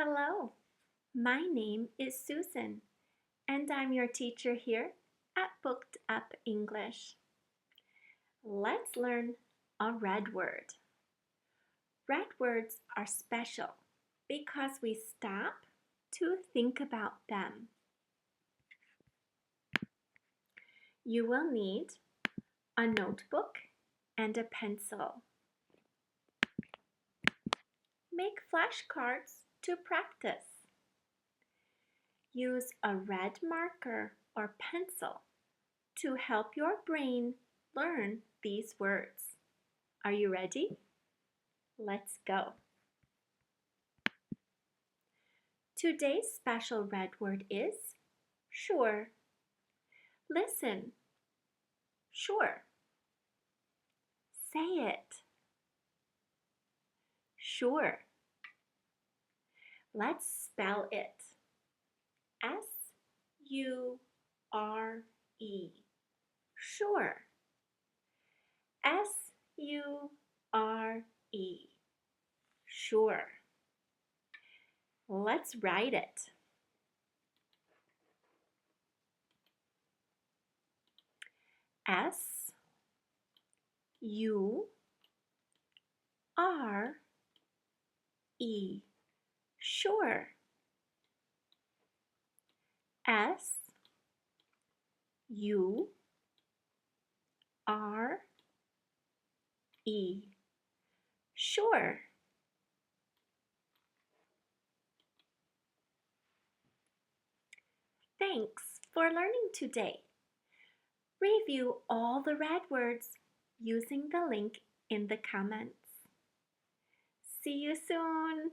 Hello, my name is Susan, and I'm your teacher here at Booked Up English. Let's learn a red word. Red words are special because we stop to think about them. You will need a notebook and a pencil. Make flashcards to practice. Use a red marker or pencil to help your brain learn these words. Are you ready? Let's go. Today's special red word is sure. Listen. Sure. Say it. Sure. Let's spell it. S-U-R-E. Sure. S-U-R-E. Sure. Let's write it. S-U-R-E. Sure. S-U-R-E. Sure. Thanks for learning today. Review all the red words using the link in the comments. See you soon!